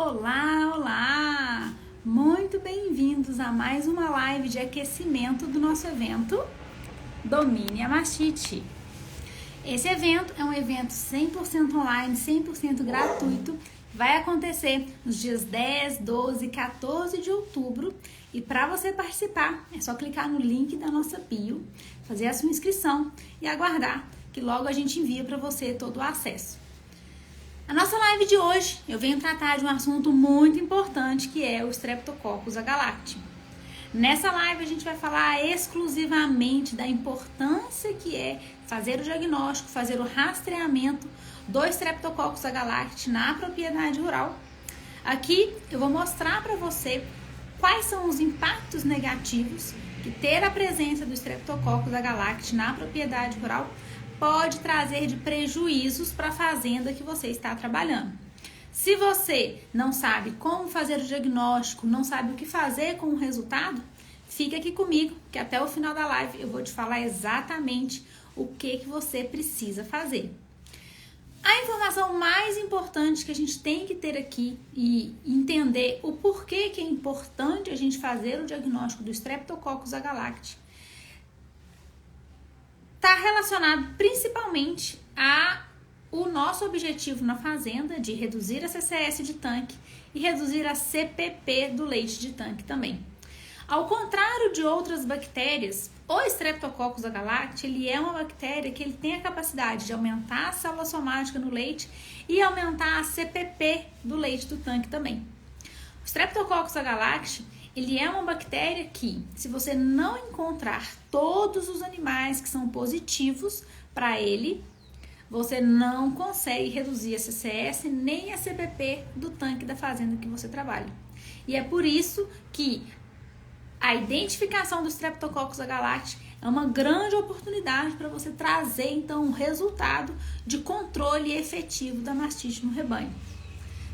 Olá, olá! Muito bem-vindos a mais uma live de aquecimento do nosso evento Domine a Mastite. Esse evento é um evento 100% online, 100% gratuito. Vai acontecer nos dias 10, 12 e 14 de outubro. E para você participar, é só clicar no link da nossa bio, fazer a sua inscrição e aguardar que logo a gente envia para você todo o acesso. A nossa live de hoje, eu venho tratar de um assunto muito importante, que é o Streptococcus agalactiae. Nessa live a gente vai falar exclusivamente da importância que é fazer o diagnóstico, fazer o rastreamento do Streptococcus agalactiae na propriedade rural. Aqui eu vou mostrar para você quais são os impactos negativos que ter a presença do Streptococcus agalactiae na propriedade rural pode trazer de prejuízos para a fazenda que você está trabalhando. Se você não sabe como fazer o diagnóstico, não sabe o que fazer com o resultado, fica aqui comigo, que até o final da live eu vou te falar exatamente o que você precisa fazer. A informação mais importante que a gente tem que ter aqui e entender o porquê que é importante a gente fazer o diagnóstico do Streptococcus agalactiae está relacionado principalmente ao nosso objetivo na fazenda de reduzir a CCS de tanque e reduzir a CPP do leite de tanque também. Ao contrário de outras bactérias, o Streptococcus agalactiae ele é uma bactéria que ele tem a capacidade de aumentar a célula somática no leite e aumentar a CPP do leite do tanque também. O Streptococcus agalactiae ele é uma bactéria que, se você não encontrar todos os animais que são positivos para ele, você não consegue reduzir a CCS nem a CPP do tanque da fazenda que você trabalha. E é por isso que a identificação do Streptococcus agalactiae é uma grande oportunidade para você trazer, então, um resultado de controle efetivo da mastite no rebanho.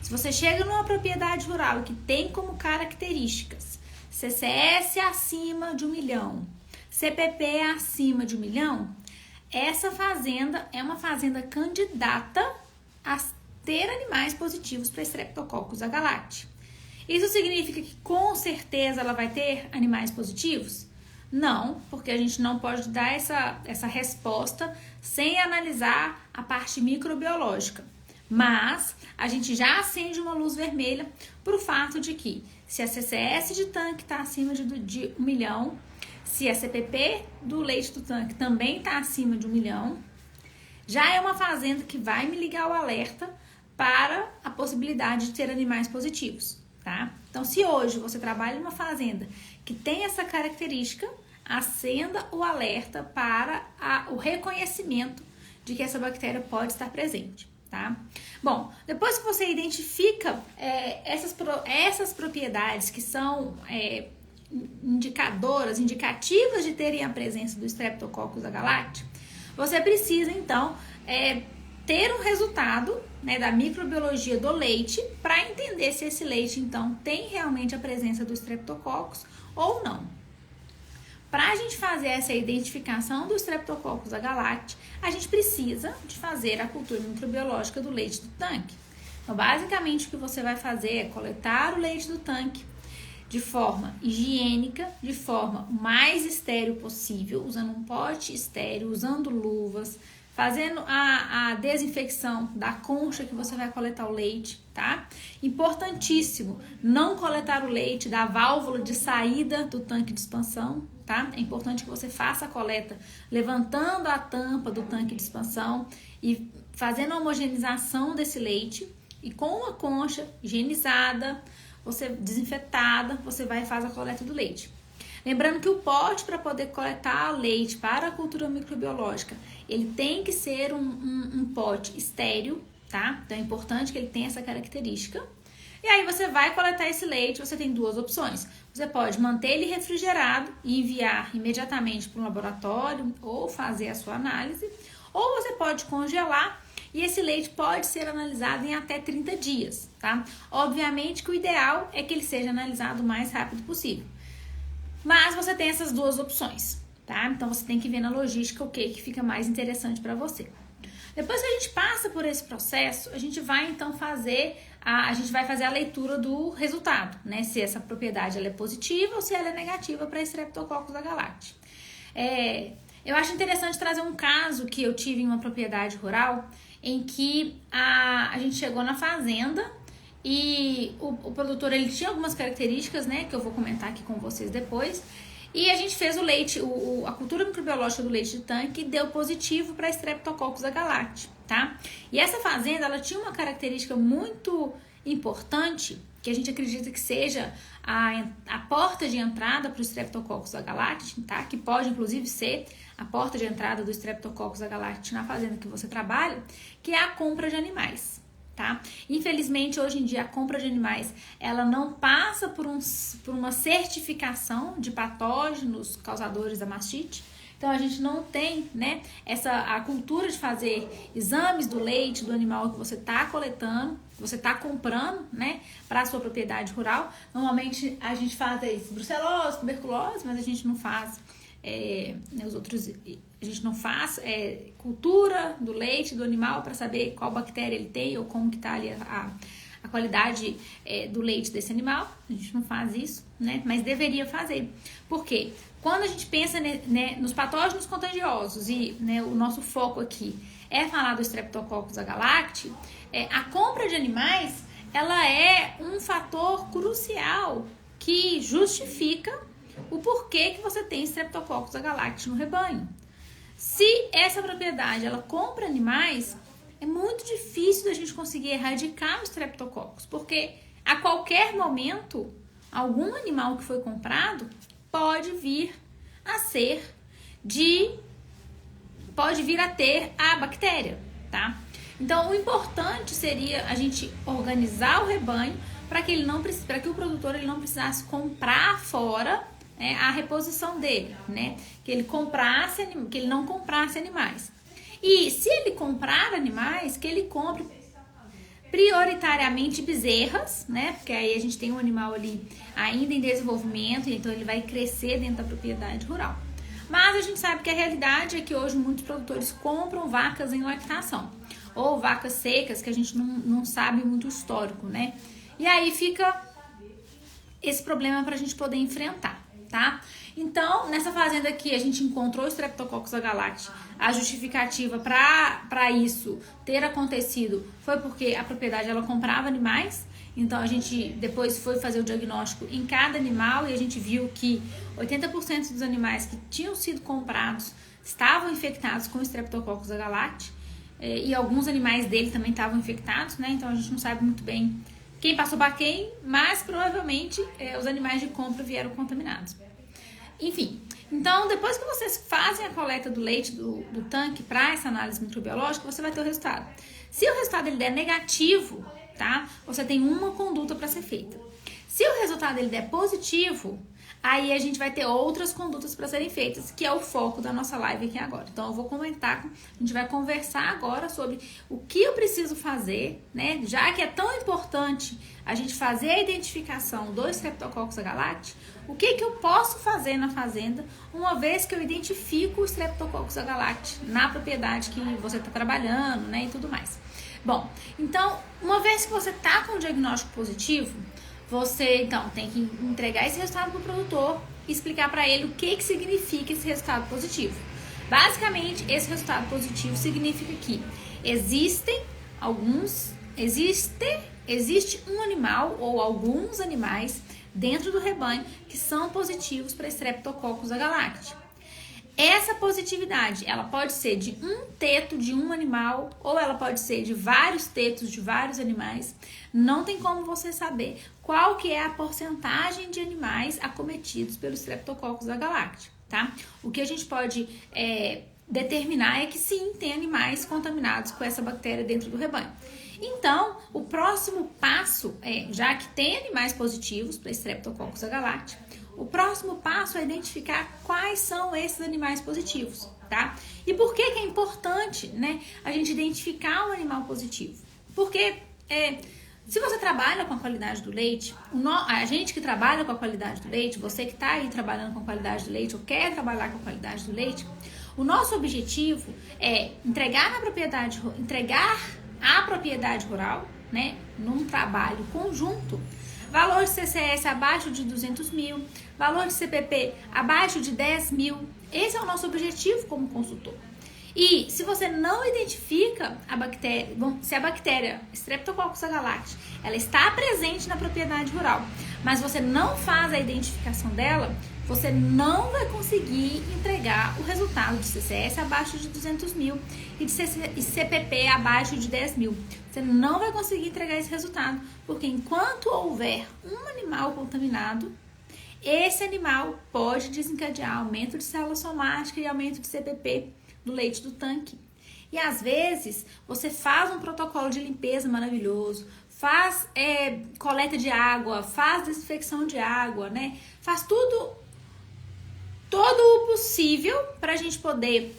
Se você chega numa propriedade rural que tem como características CCS acima de 1 milhão, CPP acima de 1 milhão, essa fazenda é uma fazenda candidata a ter animais positivos para Streptococcus agalactiae. Isso significa que com certeza ela vai ter animais positivos? Não, porque a gente não pode dar essa resposta sem analisar a parte microbiológica. Mas a gente já acende uma luz vermelha para o fato de que se a CCS de tanque está acima de 1 milhão, se a CPP do leite do tanque também está acima de 1 milhão, já é uma fazenda que vai me ligar o alerta para a possibilidade de ter animais positivos, tá? Então, se hoje você trabalha em uma fazenda que tem essa característica, acenda o alerta para o reconhecimento de que essa bactéria pode estar presente. Tá? Bom, depois que você identifica essas propriedades que são indicativas de terem a presença do Streptococcus agalactiae, você precisa então ter um resultado, né, da microbiologia do leite para entender se esse leite então tem realmente a presença do Streptococcus ou não. Para a gente fazer essa identificação do Streptococcus agalactiae, a gente precisa de fazer a cultura microbiológica do leite do tanque. Então, basicamente, o que você vai fazer é coletar o leite do tanque de forma higiênica, de forma mais estéril possível, usando um pote estéril, usando luvas, fazendo a desinfecção da concha que você vai coletar o leite, tá? Importantíssimo, não coletar o leite da válvula de saída do tanque de expansão, tá? É importante que você faça a coleta levantando a tampa do tanque de expansão e fazendo a homogeneização desse leite e com a concha higienizada, você desinfetada, você vai e faz a coleta do leite. Lembrando que o pote para poder coletar leite para a cultura microbiológica, ele tem que ser um pote estéril, tá? Então é importante que ele tenha essa característica. E aí você vai coletar esse leite, você tem duas opções. Você pode manter ele refrigerado e enviar imediatamente para um laboratório ou fazer a sua análise, ou você pode congelar e esse leite pode ser analisado em até 30 dias, tá? Obviamente que o ideal é que ele seja analisado o mais rápido possível. Mas você tem essas duas opções, tá? Então você tem que ver na logística o que fica mais interessante para você. Depois que a gente passa por esse processo, a gente vai então fazer a gente vai fazer a leitura do resultado, né? Se essa propriedade ela é positiva ou se ela é negativa para Streptococcus agalactiae. Eu acho interessante trazer um caso que eu tive em uma propriedade rural em que a gente chegou na fazenda e o produtor ele tinha algumas características, né, que eu vou comentar aqui com vocês depois. E a gente fez o leite, a cultura microbiológica do leite de tanque deu positivo para Streptococcus agalactiae, tá? E essa fazenda, ela tinha uma característica muito importante, que a gente acredita que seja a porta de entrada para o Streptococcus agalactiae, tá? Que pode, inclusive, ser a porta de entrada do Streptococcus agalactiae na fazenda que você trabalha, que é a compra de animais. Tá? Infelizmente, hoje em dia, a compra de animais ela não passa por uma certificação de patógenos causadores da mastite. Então, a gente não tem, né, a cultura de fazer exames do leite do animal que você está coletando, que você está comprando, né, para a sua propriedade rural. Normalmente, a gente faz brucelose, tuberculose, mas a gente não faz a gente não faz cultura do leite do animal para saber qual bactéria ele tem ou como que tá ali a qualidade do leite desse animal. A gente não faz isso, né? Mas deveria fazer. Por quê? Quando a gente pensa nos patógenos contagiosos e, né, o nosso foco aqui é falar do Streptococcus agalactiae, a compra de animais ela é um fator crucial que justifica o porquê que você tem Streptococcus agalactiae no rebanho. Se essa propriedade ela compra animais, é muito difícil da gente conseguir erradicar o Streptococcus, porque a qualquer momento, algum animal que foi comprado pode vir a ter a bactéria, tá? Então, o importante seria a gente organizar o rebanho para que o produtor ele não precisasse comprar fora a reposição dele, né? Que ele não comprasse animais. E se ele comprar animais, que ele compre prioritariamente bezerras, né? Porque aí a gente tem um animal ali ainda em desenvolvimento, então ele vai crescer dentro da propriedade rural. Mas a gente sabe que a realidade é que hoje muitos produtores compram vacas em lactação ou vacas secas, que a gente não sabe muito o histórico, né? E aí fica esse problema para a gente poder enfrentar. Tá? Então, nessa fazenda aqui, a gente encontrou o Streptococcus agalactiae. A justificativa para isso ter acontecido foi porque a propriedade ela comprava animais. Então, a gente depois foi fazer o diagnóstico em cada animal e a gente viu que 80% dos animais que tinham sido comprados estavam infectados com o Streptococcus agalactiae e alguns animais dele também estavam infectados, né? Então, a gente não sabe muito bem quem passou para quem, mas provavelmente os animais de compra vieram contaminados. Enfim, então depois que vocês fazem a coleta do leite do tanque para essa análise microbiológica, você vai ter o resultado. Se o resultado ele der negativo, tá? Você tem uma conduta para ser feita. Se o resultado ele der positivo, aí a gente vai ter outras condutas para serem feitas, que é o foco da nossa live aqui agora. Então, eu vou comentar, a gente vai conversar agora sobre o que eu preciso fazer, né? Já que é tão importante a gente fazer a identificação do Streptococcus agalactiae, o que eu posso fazer na fazenda, uma vez que eu identifico o Streptococcus agalactiae na propriedade que você está trabalhando, né? E tudo mais. Bom, então, uma vez que você está com o diagnóstico positivo, você, então, tem que entregar esse resultado para o produtor e explicar para ele o que significa esse resultado positivo. Basicamente, esse resultado positivo significa que existe um animal ou alguns animais dentro do rebanho que são positivos para Streptococcus agalactiae. Essa positividade, ela pode ser de um teto de um animal ou ela pode ser de vários tetos de vários animais. Não tem como você saber qual que é a porcentagem de animais acometidos pelo Streptococcus agalactiae, tá? O que a gente pode determinar é que sim, tem animais contaminados com essa bactéria dentro do rebanho. Então, o próximo passo já que tem animais positivos para Streptococcus agalactiae, o próximo passo é identificar quais são esses animais positivos, tá? E por que é importante, né, a gente identificar um animal positivo? Porque se você trabalha com a qualidade do leite, a gente que trabalha com a qualidade do leite, você que está aí trabalhando com a qualidade do leite ou quer trabalhar com a qualidade do leite, o nosso objetivo é entregar à propriedade rural, né, num trabalho conjunto, valor de CCS abaixo de 200 mil, valor de CPP abaixo de 10 mil. Esse é o nosso objetivo como consultor. E se você não identifica a bactéria, se a bactéria Streptococcus agalacti, ela está presente na propriedade rural, mas você não faz a identificação dela, você não vai conseguir entregar o resultado de CCS abaixo de 200 mil e de CPP abaixo de 10 mil. Você não vai conseguir entregar esse resultado, porque enquanto houver um animal contaminado, esse animal pode desencadear aumento de célula somática e aumento de CPP do leite do tanque. E às vezes você faz um protocolo de limpeza maravilhoso, faz coleta de água, faz desinfecção de água, né? Faz todo o possível para a gente poder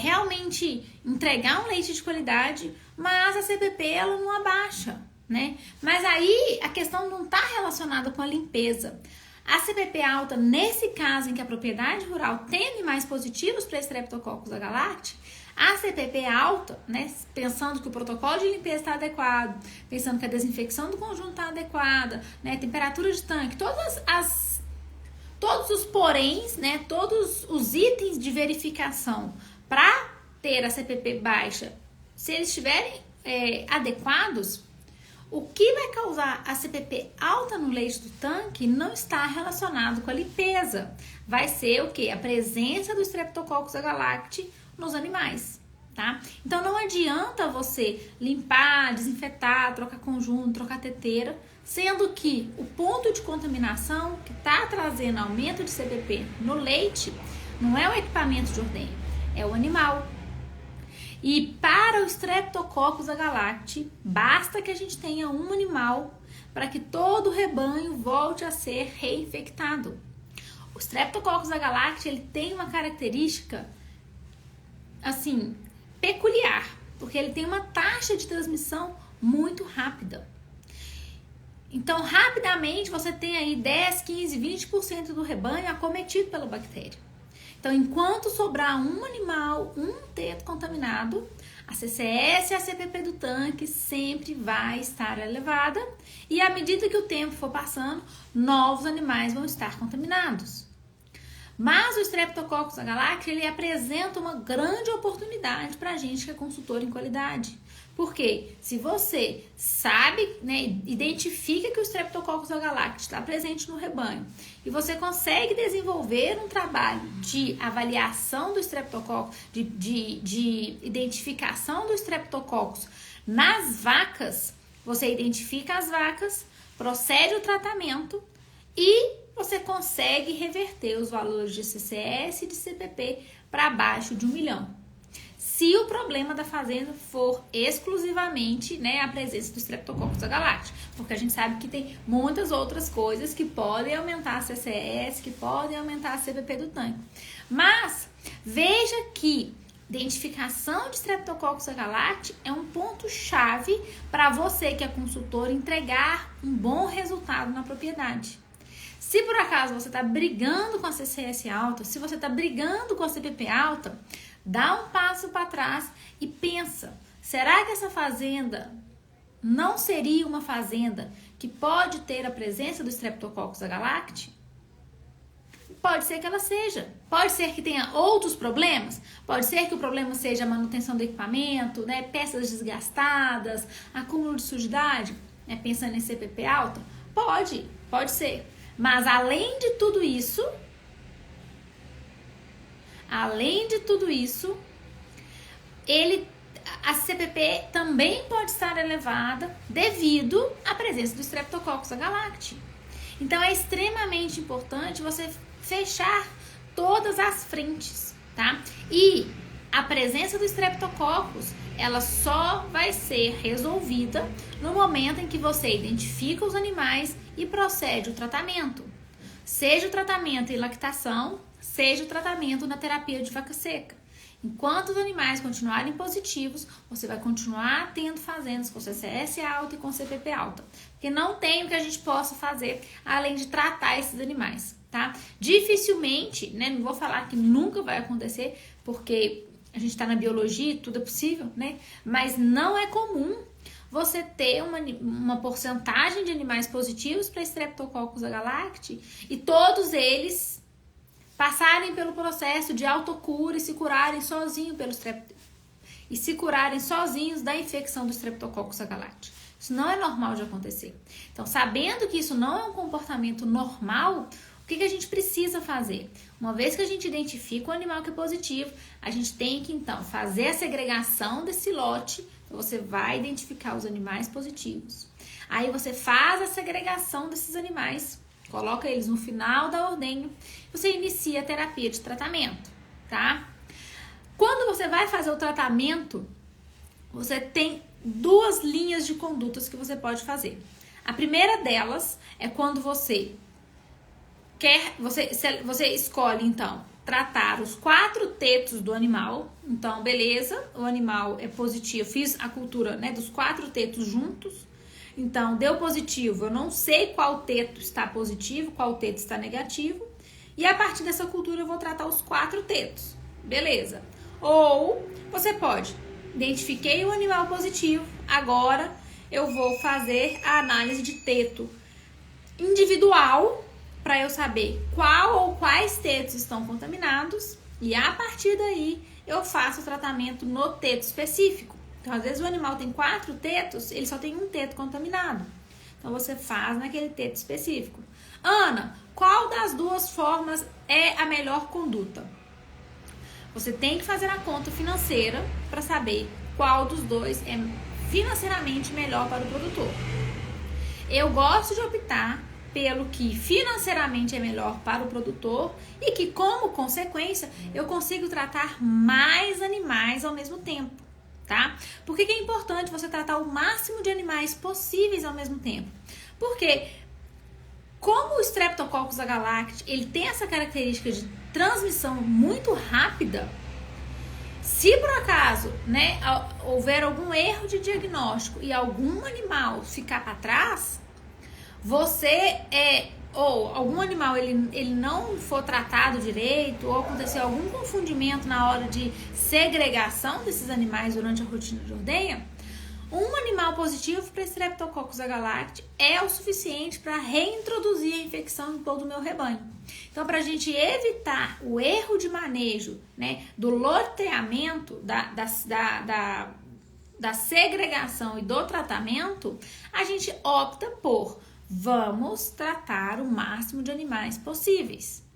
realmente entregar um leite de qualidade, mas a CPP ela não abaixa, né? Mas aí a questão não está relacionada com a limpeza. A CPP alta, nesse caso em que a propriedade rural tem animais positivos para Streptococcus agalacti, a CPP alta, né, pensando que o protocolo de limpeza está adequado, pensando que a desinfecção do conjunto está adequada, né, temperatura de tanque, todos os poréns, né, todos os itens de verificação para ter a CPP baixa, se eles estiverem adequados, o que vai causar a CPP alta no leite do tanque não está relacionado com a limpeza. Vai ser o quê? A presença do Streptococcus agalacti nos animais, tá? Então não adianta você limpar, desinfetar, trocar conjunto, trocar teteira, sendo que o ponto de contaminação que está trazendo aumento de CPP no leite não é o equipamento de ordenha, é o animal. E para o Streptococcus agalacti, basta que a gente tenha um animal para que todo o rebanho volte a ser reinfectado. O Streptococcus agalacti, ele tem uma característica, assim, peculiar, porque ele tem uma taxa de transmissão muito rápida. Então, rapidamente, você tem aí 10, 15, 20% do rebanho acometido pela bactéria. Então, enquanto sobrar um animal, um teto contaminado, a CCS e a CPP do tanque sempre vai estar elevada e à medida que o tempo for passando, novos animais vão estar contaminados. Mas o Streptococcus agalacti, ele apresenta uma grande oportunidade para a gente que é consultor em qualidade. Porque se você sabe, né, identifica que o Streptococcus agalacti está presente no rebanho e você consegue desenvolver um trabalho de avaliação do Streptococcus, de identificação do Streptococcus nas vacas, você identifica as vacas, procede o tratamento e você consegue reverter os valores de CCS e de CPP para abaixo de 1 milhão. Se o problema da fazenda for exclusivamente, né, a presença do Streptococcus agalacti, porque a gente sabe que tem muitas outras coisas que podem aumentar a CCS, que podem aumentar a CPP do tanque. Mas veja que identificação de Streptococcus agalacti é um ponto-chave para você que é consultor entregar um bom resultado na propriedade. Se por acaso você está brigando com a CCS alta, se você está brigando com a CPP alta, dá um passo para trás e pensa, será que essa fazenda não seria uma fazenda que pode ter a presença do Streptococcus agalacti? Pode ser que ela seja. Pode ser que tenha outros problemas. Pode ser que o problema seja a manutenção do equipamento, né, peças desgastadas, acúmulo de sujidade, né, pensando em CPP alta. Pode ser. Mas além de tudo isso, a CPP também pode estar elevada devido à presença do Streptococcus agalacti. Então é extremamente importante você fechar todas as frentes, tá? E a presença do Streptococcus, ela só vai ser resolvida no momento em que você identifica os animais e procede o tratamento. Seja o tratamento em lactação, seja o tratamento na terapia de vaca seca. Enquanto os animais continuarem positivos, você vai continuar tendo fazendas com CCS alta e com CPP alta. Porque não tem o que a gente possa fazer além de tratar esses animais, tá? Dificilmente, né? Não vou falar que nunca vai acontecer, porque a gente está na biologia e tudo é possível, né? Mas não é comum você ter uma porcentagem de animais positivos para Streptococcus agalacti e todos eles passarem pelo processo de autocura e se curarem sozinhos da infecção do Streptococcus agalacti. Isso não é normal de acontecer. Então, sabendo que isso não é um comportamento normal, o que a gente precisa fazer? Uma vez que a gente identifica o animal que é positivo, a gente tem que, então, fazer a segregação desse lote. Então, você vai identificar os animais positivos. Aí, você faz a segregação desses animais, coloca eles no final da ordenha, você inicia a terapia de tratamento, tá? Quando você vai fazer o tratamento, você tem 2 linhas de condutas que você pode fazer. A primeira delas é quando você escolhe, então, tratar os 4 tetos do animal. Então, beleza, o animal é positivo. Fiz a cultura, né, dos 4 tetos juntos. Então, deu positivo. Eu não sei qual teto está positivo, qual teto está negativo. E a partir dessa cultura eu vou tratar os 4 tetos. Beleza. Ou você pode, identifiquei o animal positivo, agora eu vou fazer a análise de teto individual para eu saber qual ou quais tetos estão contaminados e a partir daí eu faço o tratamento no teto específico. Então, às vezes o animal tem 4 tetos, ele só tem um teto contaminado. Então, você faz naquele teto específico. Ana, qual das 2 formas é a melhor conduta? Você tem que fazer a conta financeira para saber qual dos 2 é financeiramente melhor para o produtor. Eu gosto de optar pelo que financeiramente é melhor para o produtor e que, como consequência, eu consigo tratar mais animais ao mesmo tempo, tá? Por que é importante você tratar o máximo de animais possíveis ao mesmo tempo? Porque, como o Streptococcus agalacti, ele tem essa característica de transmissão muito rápida, se por acaso, né, houver algum erro de diagnóstico e algum animal ficar para trás, ou algum animal ele não for tratado direito, ou acontecer algum confundimento na hora de segregação desses animais durante a rotina de ordenha, um animal positivo para Streptococcus agalacti é o suficiente para reintroduzir a infecção em todo o meu rebanho. Então, para a gente evitar o erro de manejo, né, do loteamento, da segregação e do tratamento, a gente opta por vamos tratar o máximo de animais possíveis.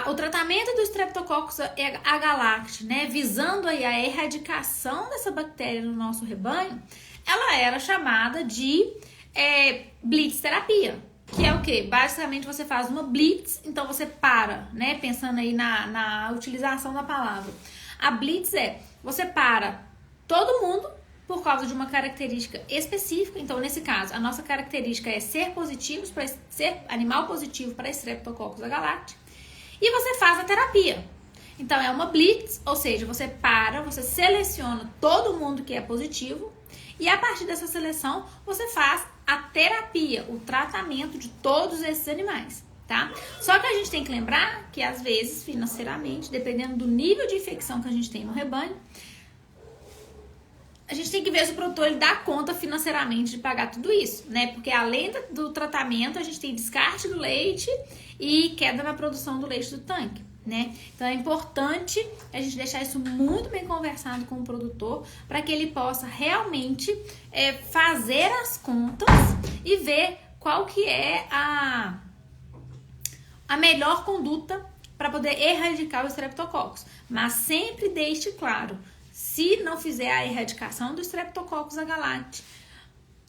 O tratamento do Streptococcus agalacti, né, visando aí a erradicação dessa bactéria no nosso rebanho, ela era chamada de blitz terapia, que é o quê? Basicamente você faz uma blitz, então você para, né, pensando aí na utilização da palavra. A blitz você para todo mundo por causa de uma característica específica. Então, nesse caso, a nossa característica é ser animal positivo para Streptococcus agalacti. E você faz a terapia. Então, é uma blitz, ou seja, você seleciona todo mundo que é positivo e a partir dessa seleção, você faz a terapia, o tratamento de todos esses animais, tá? Só que a gente tem que lembrar que, às vezes, financeiramente, dependendo do nível de infecção que a gente tem no rebanho, a gente tem que ver se o produtor ele dá conta financeiramente de pagar tudo isso, né? Porque além do tratamento, a gente tem descarte do leite e queda na produção do leite do tanque, né? Então é importante a gente deixar isso muito bem conversado com o produtor para que ele possa realmente fazer as contas e ver qual que é a melhor conduta para poder erradicar o Streptococcus. Mas sempre deixe claro, se não fizer a erradicação do Streptococcus agalacti,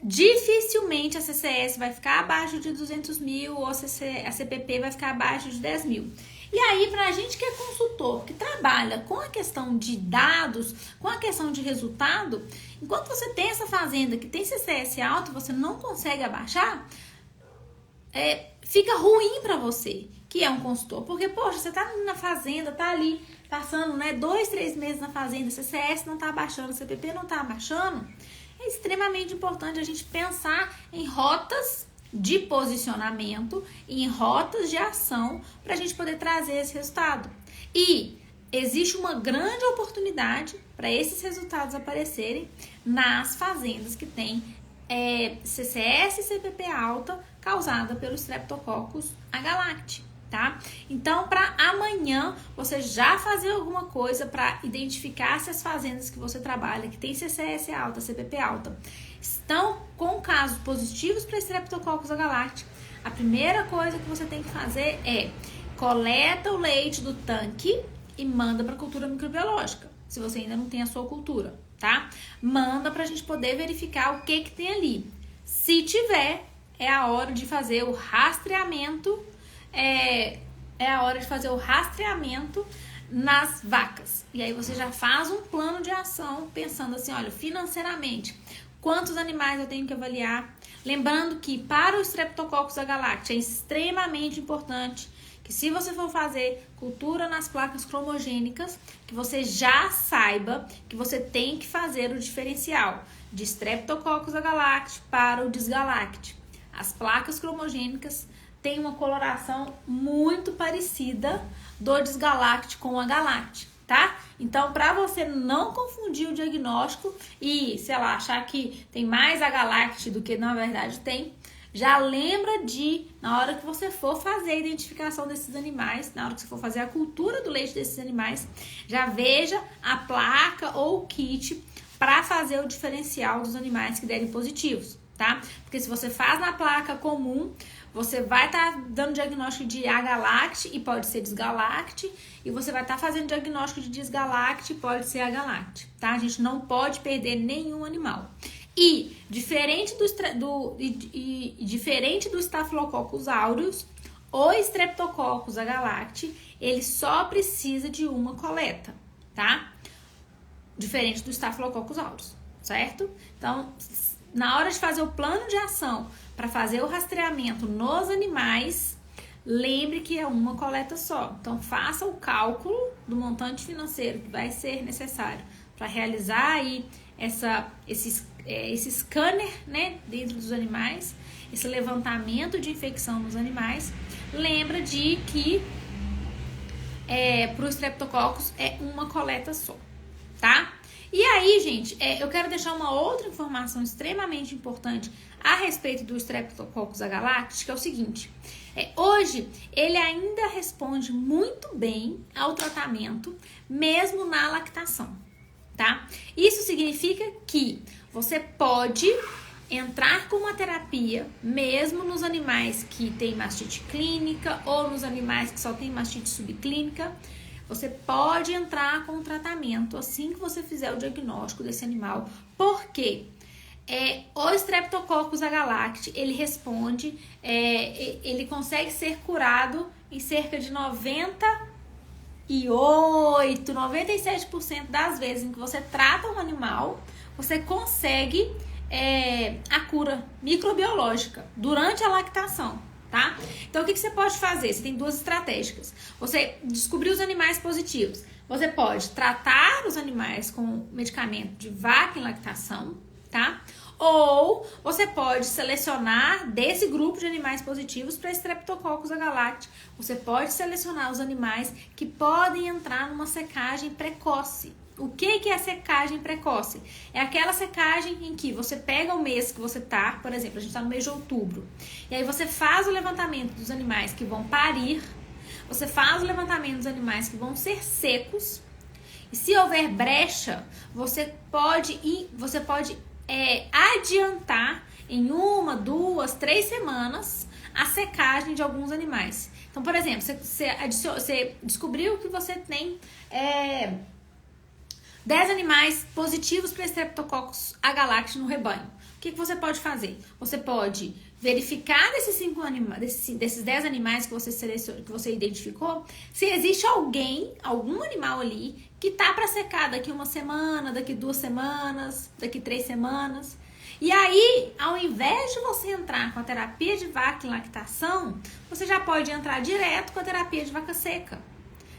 dificilmente a CCS vai ficar abaixo de 200 mil ou a CPP vai ficar abaixo de 10 mil. E aí, pra gente que é consultor, que trabalha com a questão de dados, com a questão de resultado, enquanto você tem essa fazenda que tem CCS alto e você não consegue abaixar, fica ruim pra você, que é um consultor. Porque, poxa, você tá na fazenda, tá ali passando, né, 2, 3 meses na fazenda, CCS não tá abaixando, CPP não tá abaixando. É extremamente importante a gente pensar em rotas de posicionamento, em rotas de ação para a gente poder trazer esse resultado. E existe uma grande oportunidade para esses resultados aparecerem nas fazendas que tem CCS e CPP alta causada pelo Streptococcus agalacti, tá? Então, para amanhã você já fazer alguma coisa para identificar se as fazendas que você trabalha, que tem CCS alta, CPP alta, estão com casos positivos para Streptococcus agalacti, a primeira coisa que você tem que fazer é coleta o leite do tanque e manda para a cultura microbiológica, se você ainda não tem a sua cultura, tá? Manda para a gente poder verificar o que tem ali. Se tiver, é a hora de fazer o rastreamento, nas vacas. E aí você já faz um plano de ação pensando assim, olha, financeiramente, quantos animais eu tenho que avaliar? Lembrando que para o Streptococcus agalacti é extremamente importante que se você for fazer cultura nas placas cromogênicas, que você já saiba que você tem que fazer o diferencial de Streptococcus agalacti para o Dysgalacti. As placas cromogênicas têm uma coloração muito parecida do Dysgalacti com o agalacti, tá? Então, para você não confundir o diagnóstico e, sei lá, achar que tem mais agalacti do que na verdade tem, já lembra de, na hora que você for fazer a identificação desses animais, na hora que você for fazer a cultura do leite desses animais, já veja a placa ou o kit para fazer o diferencial dos animais que derem positivos, tá? Porque se você faz na placa comum, você vai estar dando diagnóstico de agalacti e pode ser Dysgalacti, e você vai estar fazendo diagnóstico de Dysgalacti e pode ser agalacti, tá? A gente não pode perder nenhum animal. E diferente do Staphylococcus aureus, o Streptococcus agalacti, ele só precisa de uma coleta, tá? Diferente do Staphylococcus aureus, certo? Então, na hora de fazer o plano de ação para fazer o rastreamento nos animais, lembre que é uma coleta só. Então, faça o cálculo do montante financeiro que vai ser necessário para realizar aí esse scanner, né, dentro dos animais, esse levantamento de infecção nos animais. Lembra de que para o Streptococcus é uma coleta só, tá? E aí, gente, eu quero deixar uma outra informação extremamente importante a respeito do Streptococcus agalacti, que é o seguinte: hoje ele ainda responde muito bem ao tratamento, mesmo na lactação, tá? Isso significa que você pode entrar com uma terapia, mesmo nos animais que têm mastite clínica ou nos animais que só têm mastite subclínica. Você pode entrar com o tratamento assim que você fizer o diagnóstico desse animal, porque o Streptococcus agalacti, ele responde, ele consegue ser curado em cerca de 97% das vezes em que você trata um animal, você consegue a cura microbiológica durante a lactação, tá? Então, o que você pode fazer? Você tem duas estratégias. Você descobriu os animais positivos. Você pode tratar os animais com medicamento de vaca em lactação, tá? Ou você pode selecionar desse grupo de animais positivos para Streptococcus agalacti. Você pode selecionar os animais que podem entrar numa secagem precoce. O que é secagem precoce? É aquela secagem em que você pega o mês que você tá, por exemplo, a gente tá no mês de outubro, e aí você faz o levantamento dos animais que vão parir, você faz o levantamento dos animais que vão ser secos, e se houver brecha, você pode adiantar em 1, 2, 3 semanas a secagem de alguns animais. Então, por exemplo, você descobriu que você tem 10 animais positivos para Streptococcus agalacti no rebanho. O que você pode fazer? Você pode verificar desses 10 animais que você identificou, se existe algum animal ali que tá para secar daqui 1 semana, daqui 2 semanas, daqui 3 semanas. E aí, ao invés de você entrar com a terapia de vaca em lactação, você já pode entrar direto com a terapia de vaca seca.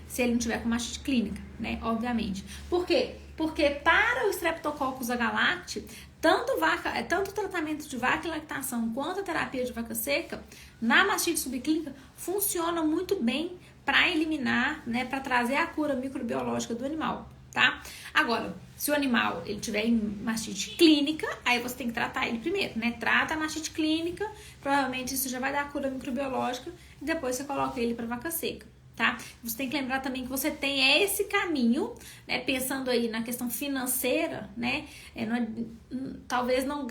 Se ele não tiver com mastite clínica, né? Obviamente. Por quê? Porque para o Streptococcus agalacti, tanto o tratamento de vaca em lactação quanto a terapia de vaca seca, na mastite subclínica, funciona muito bem para eliminar, né? Para trazer a cura microbiológica do animal, tá? Agora, Se o animal ele tiver em mastite clínica, aí você tem que tratar ele primeiro, né? Trata a mastite clínica, provavelmente isso já vai dar a cura microbiológica, e depois você coloca ele para vaca seca, tá? Você tem que lembrar também que você tem esse caminho, né? Pensando aí na questão financeira, né? Talvez não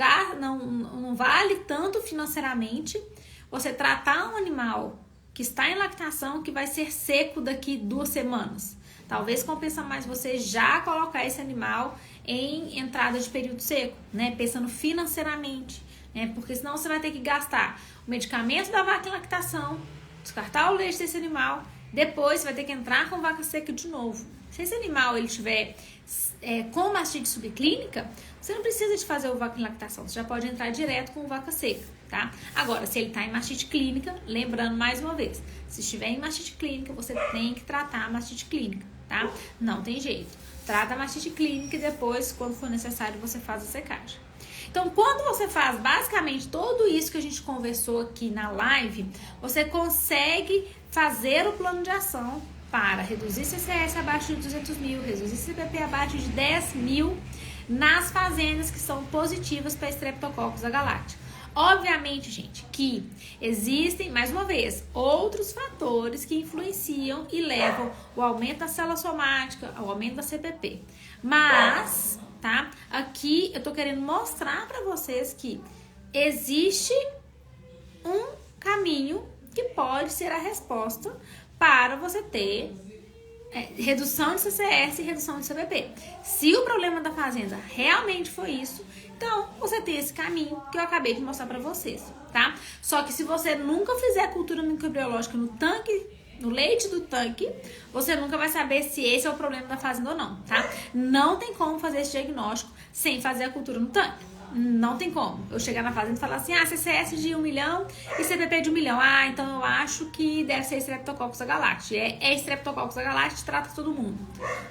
vale tanto financeiramente você tratar um animal que está em lactação que vai ser seco daqui 2 semanas. Talvez compensa mais você já colocar esse animal em entrada de período seco, né? Pensando financeiramente, né? Porque senão você vai ter que gastar o medicamento da vaca em lactação, descartar o leite desse animal, depois você vai ter que entrar com vaca seca de novo. Se esse animal ele tiver com mastite subclínica, você não precisa de fazer o vaca em lactação, você já pode entrar direto com vaca seca, tá? Agora, se ele está em mastite clínica, lembrando mais uma vez, se estiver em mastite clínica, você tem que tratar a mastite clínica, tá? Não tem jeito. Trata a mastite clínica e depois, quando for necessário, você faz a secagem. Então, quando você faz basicamente tudo isso que a gente conversou aqui na live, você consegue fazer o plano de ação para reduzir CCS abaixo de 200 mil, reduzir CPP abaixo de 10 mil nas fazendas que são positivas para Streptococcus agalactiae. Obviamente, gente, que existem, mais uma vez, outros fatores que influenciam e levam o aumento da célula somática, ao aumento da CPP. Mas, tá? Aqui eu tô querendo mostrar para vocês que existe um caminho que pode ser a resposta para você ter redução de CCS e redução de CPP. Se o problema da fazenda realmente foi isso, então você tem esse caminho que eu acabei de mostrar para vocês, tá? Só que se você nunca fizer a cultura microbiológica no tanque, no leite do tanque, você nunca vai saber se esse é o problema da fazenda ou não, tá? Não tem como fazer esse diagnóstico sem fazer a cultura no tanque. Não tem como eu chegar na fazenda e falar assim, CCS de 1 milhão e CPP de 1 milhão. Então eu acho que deve ser Streptococcus agalactiae. É Streptococcus agalactiae, trata todo mundo.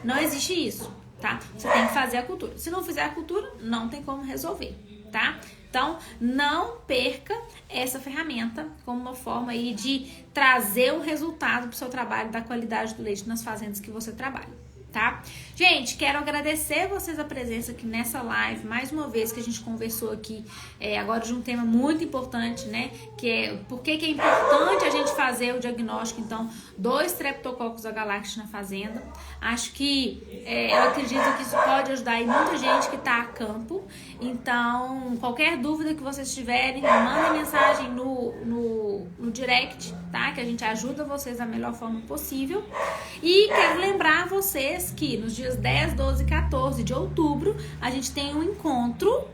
Não existe isso, tá? Você tem que fazer a cultura. Se não fizer a cultura, não tem como resolver, tá? Então, não perca essa ferramenta como uma forma aí de trazer um resultado pro seu trabalho, da qualidade do leite nas fazendas que você trabalha. Tá? Gente, quero agradecer vocês a presença aqui nessa live, mais uma vez que a gente conversou aqui agora de um tema muito importante, né? Que é por que é importante a gente fazer o diagnóstico, então, do Streptococcus agalactiae na fazenda. Acho que eu acredito que isso pode ajudar aí muita gente que tá a campo. Então, qualquer dúvida que vocês tiverem, mandem mensagem no direct, tá? Que a gente ajuda vocês da melhor forma possível. E quero lembrar vocês que nos dias 10, 12 e 14 de outubro a gente tem um encontro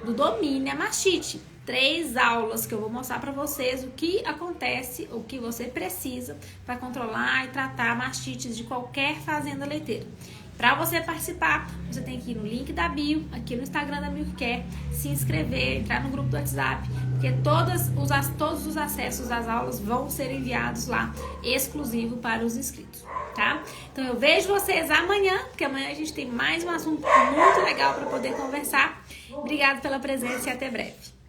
do Domine a Mastite. 3 aulas que eu vou mostrar para vocês o que acontece, o que você precisa para controlar e tratar mastites de qualquer fazenda leiteira. Para você participar, você tem que ir no link da bio, aqui no Instagram da Milkcare, se inscrever, entrar no grupo do WhatsApp, porque todos os acessos às aulas vão ser enviados lá, exclusivo para os inscritos, tá? Então eu vejo vocês amanhã, porque amanhã a gente tem mais um assunto muito legal para poder conversar. Obrigada pela presença e até breve.